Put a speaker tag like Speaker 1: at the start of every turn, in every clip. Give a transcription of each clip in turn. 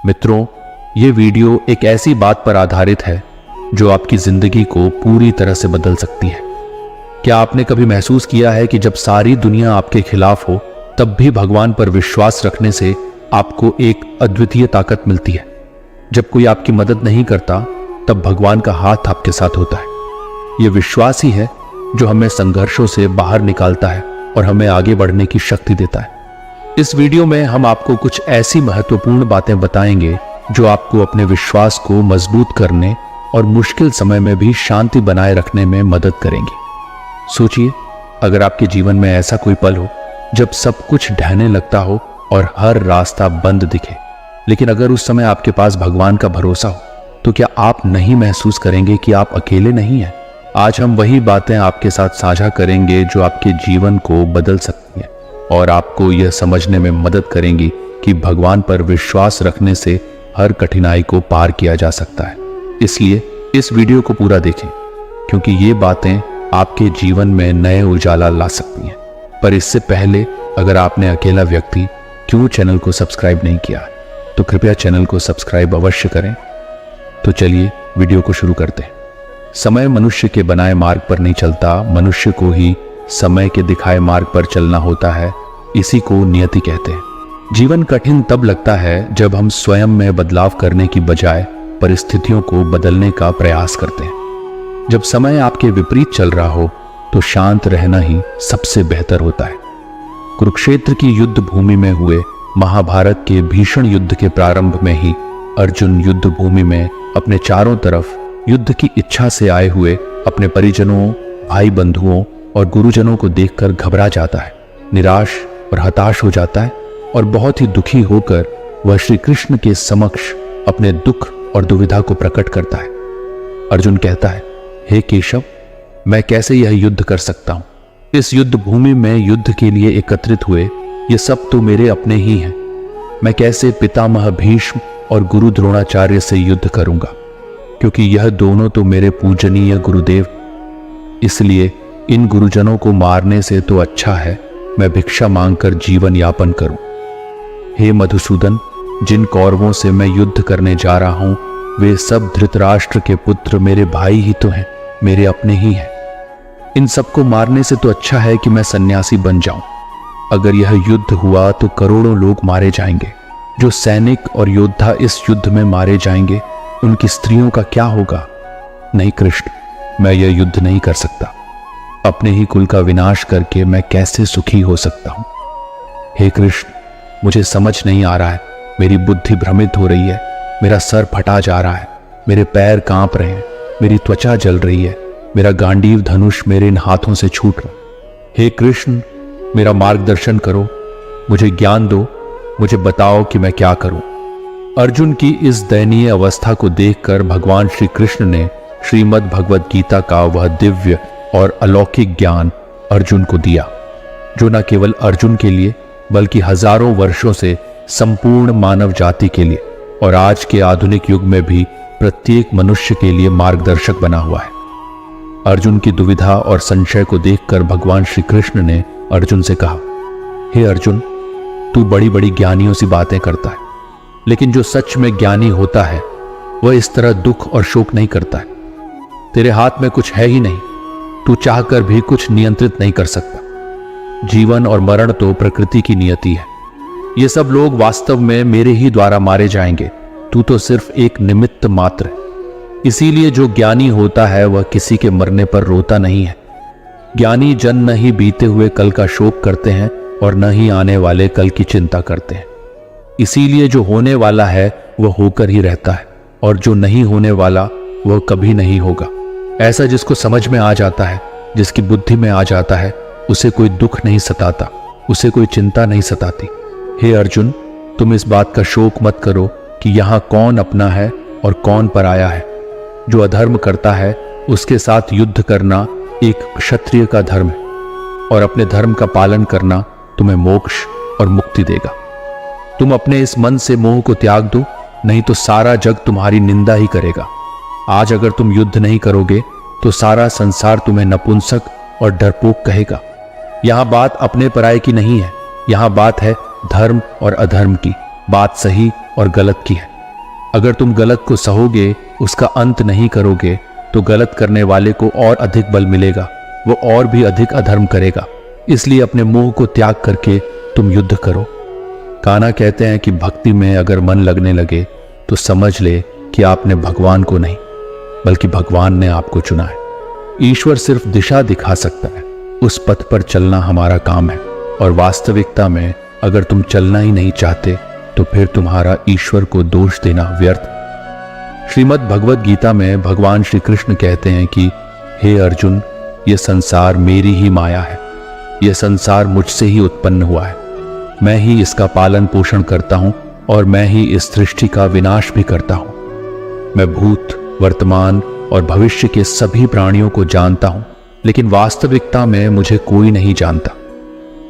Speaker 1: मित्रों, ये वीडियो एक ऐसी बात पर आधारित है जो आपकी जिंदगी को पूरी तरह से बदल सकती है। क्या आपने कभी महसूस किया है कि जब सारी दुनिया आपके खिलाफ हो तब भी भगवान पर विश्वास रखने से आपको एक अद्वितीय ताकत मिलती है। जब कोई आपकी मदद नहीं करता तब भगवान का हाथ आपके साथ होता है। यह विश्वास ही है जो हमें संघर्षों से बाहर निकालता है और हमें आगे बढ़ने की शक्ति देता है। इस वीडियो में हम आपको कुछ ऐसी महत्वपूर्ण बातें बताएंगे जो आपको अपने विश्वास को मजबूत करने और मुश्किल समय में भी शांति बनाए रखने में मदद करेंगी। सोचिए, अगर आपके जीवन में ऐसा कोई पल हो जब सब कुछ ढहने लगता हो और हर रास्ता बंद दिखे, लेकिन अगर उस समय आपके पास भगवान का भरोसा हो तो क्या आप नहीं महसूस करेंगे कि आप अकेले नहीं हैं? आज हम वही बातें आपके साथ साझा करेंगे जो आपके जीवन को बदल सकती हैं और आपको यह समझने में मदद करेंगी कि भगवान पर विश्वास रखने से हर कठिनाई को पार किया जा सकता है। इसलिए इस वीडियो को पूरा देखें, क्योंकि ये बातें आपके जीवन में नए उजाला ला सकती हैं। पर इससे पहले अगर आपने अकेला व्यक्ति क्यों चैनल को सब्सक्राइब नहीं किया तो कृपया चैनल को सब्सक्राइब अवश्य करें। तो चलिए वीडियो को शुरू करते हैं। समय मनुष्य के बनाए मार्ग पर नहीं चलता, मनुष्य को ही समय के दिखाए मार्ग पर चलना होता है। इसी को नियति कहते हैं। जीवन कठिन तब लगता है जब हम स्वयं में बदलाव करने की बजाय परिस्थितियों को बदलने का प्रयास करते हैं। जब समय आपके विपरीत चल रहा हो तो शांत रहना ही सबसे बेहतर होता है। कुरुक्षेत्र की युद्ध भूमि में हुए महाभारत के भीषण युद्ध के प्रारंभ में ही अर्जुन युद्ध भूमि में अपने चारों तरफ युद्ध की इच्छा से आए हुए अपने परिजनों, भाई बंधुओं और गुरुजनों को देखकर घबरा जाता है, निराश और हताश हो जाता है और बहुत ही दुखी होकर वह श्री कृष्ण के समक्ष अपने दुख और दुविधा को प्रकट करता है। अर्जुन कहता है, हे केशव, मैं कैसे यह युद्ध कर सकता हूं? इस युद्ध भूमि में युद्ध के लिए एकत्रित हुए ये सब तो मेरे अपने ही हैं। मैं कैसे पितामह भीष्म और गुरु द्रोणाचार्य से युद्ध करूंगा, क्योंकि यह दोनों तो मेरे पूजनीय गुरुदेव। इसलिए इन गुरुजनों को मारने से तो अच्छा है मैं भिक्षा मांगकर जीवन यापन करूं। हे मधुसूदन, जिन कौरवों से मैं युद्ध करने जा रहा हूं वे सब धृतराष्ट्र के पुत्र मेरे भाई ही तो हैं, मेरे अपने ही हैं। इन सबको मारने से तो अच्छा है कि मैं सन्यासी बन जाऊं। अगर यह युद्ध हुआ तो करोड़ों लोग मारे जाएंगे। जो सैनिक और योद्धा इस युद्ध में मारे जाएंगे उनकी स्त्रियों का क्या होगा? नहीं कृष्ण, मैं यह युद्ध नहीं कर सकता। अपने ही कुल का विनाश करके मैं कैसे सुखी हो सकता हूं? हे कृष्ण, मुझे समझ नहीं आ रहा है। मेरी बुद्धि भ्रमित हो रही है, मेरा सर फटा जा रहा है, मेरे पैर कांप रहे हैं, मेरी त्वचा जल रही है, मेरा गांडीव धनुष मेरे इन हाथों से छूट रहा। हे कृष्ण, मेरा मार्गदर्शन करो, मुझे ज्ञान दो, मुझे बताओ कि मैं क्या करूं। अर्जुन की इस दयनीय अवस्था को देखकर भगवान श्री कृष्ण ने श्रीमद् भगवद गीता का वह दिव्य और अलौकिक ज्ञान अर्जुन को दिया, जो न केवल अर्जुन के लिए बल्कि हजारों वर्षों से संपूर्ण मानव जाति के लिए और आज के आधुनिक युग में भी प्रत्येक मनुष्य के लिए मार्गदर्शक बना हुआ है। अर्जुन की दुविधा और संशय को देखकर भगवान श्री कृष्ण ने अर्जुन से कहा, हे अर्जुन, तू बड़ी बड़ी ज्ञानियों सी बातें करता है, लेकिन जो सच में ज्ञानी होता है वह इस तरह दुख और शोक नहीं करता है। तेरे हाथ में कुछ है ही नहीं, तू चाहकर भी कुछ नियंत्रित नहीं कर सकता। जीवन और मरण तो प्रकृति की नियति है। ये सब लोग वास्तव में मेरे ही द्वारा मारे जाएंगे, तू तो सिर्फ एक निमित्त मात्र है। इसीलिए जो ज्ञानी होता है वह किसी के मरने पर रोता नहीं है। ज्ञानी जन न ही बीते हुए कल का शोक करते हैं और न ही आने वाले कल की चिंता करते हैं। इसीलिए जो होने वाला है वह होकर ही रहता है और जो नहीं होने वाला वह कभी नहीं होगा। ऐसा जिसको समझ में आ जाता है, जिसकी बुद्धि में आ जाता है, उसे कोई दुख नहीं सताता, उसे कोई चिंता नहीं सताती। हे अर्जुन, तुम इस बात का शोक मत करो कि यहाँ कौन अपना है और कौन पराया है। जो अधर्म करता है उसके साथ युद्ध करना एक क्षत्रिय का धर्म है और अपने धर्म का पालन करना तुम्हें मोक्ष और मुक्ति देगा। तुम अपने इस मन से मोह को त्याग दो, नहीं तो सारा जग तुम्हारी निंदा ही करेगा। आज अगर तुम युद्ध नहीं करोगे तो सारा संसार तुम्हें नपुंसक और डरपोक कहेगा। यहां बात अपने पराये की नहीं है, यहां बात है धर्म और अधर्म की। बात सही और गलत की है। अगर तुम गलत को सहोगे, उसका अंत नहीं करोगे, तो गलत करने वाले को और अधिक बल मिलेगा, वो और भी अधिक अधर्म करेगा। इसलिए अपने मोह को त्याग करके तुम युद्ध करो। कान्हा कहते हैं कि भक्ति में अगर मन लगने लगे तो समझ ले कि आपने भगवान को नहीं बल्कि भगवान ने आपको चुना है। ईश्वर सिर्फ दिशा दिखा सकता है, उस पथ पर चलना हमारा काम है। और वास्तविकता में अगर तुम चलना ही नहीं चाहते तो फिर तुम्हारा ईश्वर को दोष देना व्यर्थ। श्रीमद् भगवद गीता में भगवान श्री कृष्ण कहते हैं कि हे अर्जुन, यह संसार मेरी ही माया है, यह संसार मुझसे ही उत्पन्न हुआ है, मैं ही इसका पालन पोषण करता हूं और मैं ही इस सृष्टि का विनाश भी करता हूं। मैं भूत, वर्तमान और भविष्य के सभी प्राणियों को जानता हूं, लेकिन वास्तविकता में मुझे कोई नहीं जानता।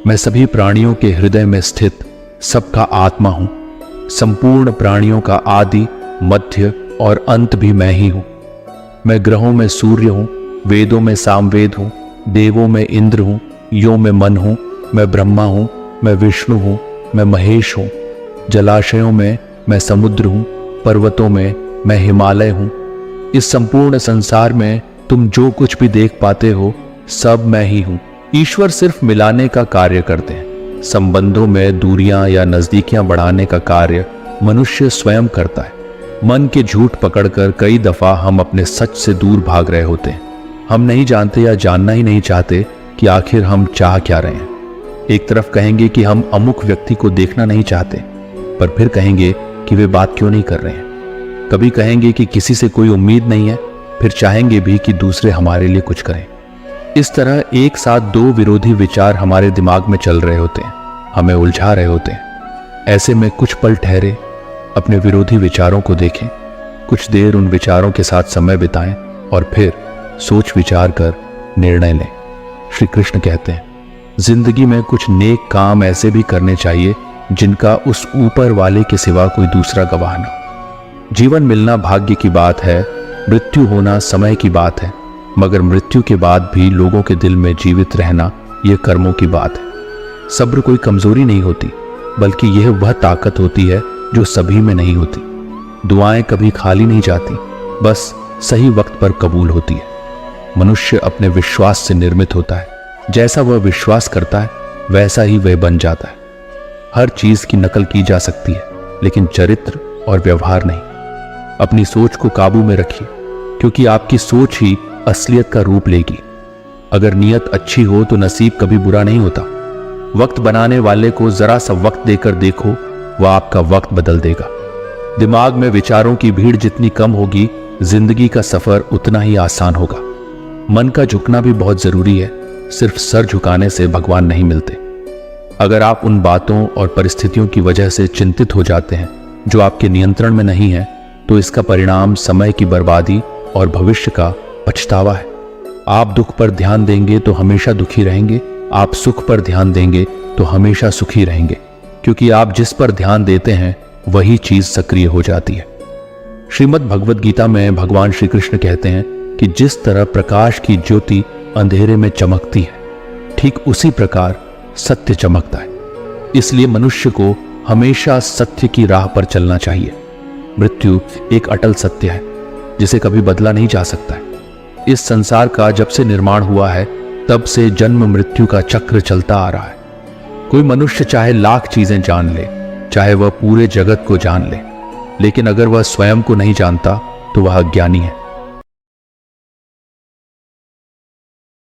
Speaker 1: मैं सभी प्राणियों के हृदय में स्थित सबका आत्मा हूं। संपूर्ण प्राणियों का आदि, मध्य और अंत भी मैं ही हूं। मैं ग्रहों में सूर्य हूं, वेदों में सामवेद हूं, देवों में इंद्र हूं, यों में मन हूं, मैं ब्रह्मा हूं, मैं विष्णु हूं, मैं महेश हूं। जलाशयों में मैं समुद्र हूं, पर्वतों में मैं हिमालय हूं। इस संपूर्ण संसार में तुम जो कुछ भी देख पाते हो सब मैं ही हूं। ईश्वर सिर्फ मिलाने का कार्य करते हैं। संबंधों में दूरियां या नजदीकियां बढ़ाने का कार्य मनुष्य स्वयं करता है। मन के झूठ पकड़कर कई दफा हम अपने सच से दूर भाग रहे होते हैं। हम नहीं जानते या जानना ही नहीं चाहते कि आखिर हम चाह क्या रहे हैं। एक तरफ कहेंगे कि हम अमुक व्यक्ति को देखना नहीं चाहते, पर फिर कहेंगे कि वे बात क्यों नहीं कर रहे हैं। कभी कहेंगे कि किसी से कोई उम्मीद नहीं है, फिर चाहेंगे भी कि दूसरे हमारे लिए कुछ करें। इस तरह एक साथ दो विरोधी विचार हमारे दिमाग में चल रहे होते हैं, हमें उलझा रहे होते हैं। ऐसे में कुछ पल ठहरे, अपने विरोधी विचारों को देखें, कुछ देर उन विचारों के साथ समय बिताएं और फिर सोच विचार कर निर्णय लें। श्री कृष्ण कहते हैं, जिंदगी में कुछ नेक काम ऐसे भी करने चाहिए जिनका उस ऊपर वाले के सिवा कोई दूसरा गवाह न हो। जीवन मिलना भाग्य की बात है, मृत्यु होना समय की बात है, मगर मृत्यु के बाद भी लोगों के दिल में जीवित रहना यह कर्मों की बात है। सब्र कोई कमजोरी नहीं होती, बल्कि यह वह ताकत होती है जो सभी में नहीं होती। दुआएं कभी खाली नहीं जाती, बस सही वक्त पर कबूल होती है। मनुष्य अपने विश्वास से निर्मित होता है, जैसा वह विश्वास करता है वैसा ही वह बन जाता है। हर चीज की नकल की जा सकती है, लेकिन चरित्र और व्यवहार नहीं। अपनी सोच को काबू में रखिए, क्योंकि आपकी सोच ही असलियत का रूप लेगी। अगर नीयत अच्छी हो तो नसीब कभी बुरा नहीं होता। वक्त बनाने वाले को जरा सा वक्त देकर देखो, वह आपका वक्त बदल देगा। दिमाग में विचारों की भीड़ जितनी कम होगी, जिंदगी का सफर उतना ही आसान होगा। मन का झुकना भी बहुत जरूरी है, सिर्फ सर झुकाने से भगवान नहीं मिलते। अगर आप उन बातों और परिस्थितियों की वजह से चिंतित हो जाते हैं जो आपके नियंत्रण में नहीं है, तो इसका परिणाम समय की बर्बादी और भविष्य का पछतावा है। आप दुख पर ध्यान देंगे तो हमेशा दुखी रहेंगे, आप सुख पर ध्यान देंगे तो हमेशा सुखी रहेंगे, क्योंकि आप जिस पर ध्यान देते हैं वही चीज सक्रिय हो जाती है। श्रीमद् भगवद गीता में भगवान श्री कृष्ण कहते हैं कि जिस तरह प्रकाश की ज्योति अंधेरे में चमकती है, ठीक उसी प्रकार सत्य चमकता है। इसलिए मनुष्य को हमेशा सत्य की राह पर चलना चाहिए। मृत्यु एक अटल सत्य है जिसे कभी बदला नहीं जा सकता है। इस संसार का जब से निर्माण हुआ है तब से जन्म मृत्यु का चक्र चलता आ रहा है। कोई मनुष्य चाहे लाख चीजें जान ले, चाहे वह पूरे जगत को जान ले, लेकिन अगर वह स्वयं को नहीं जानता तो वह अज्ञानी है।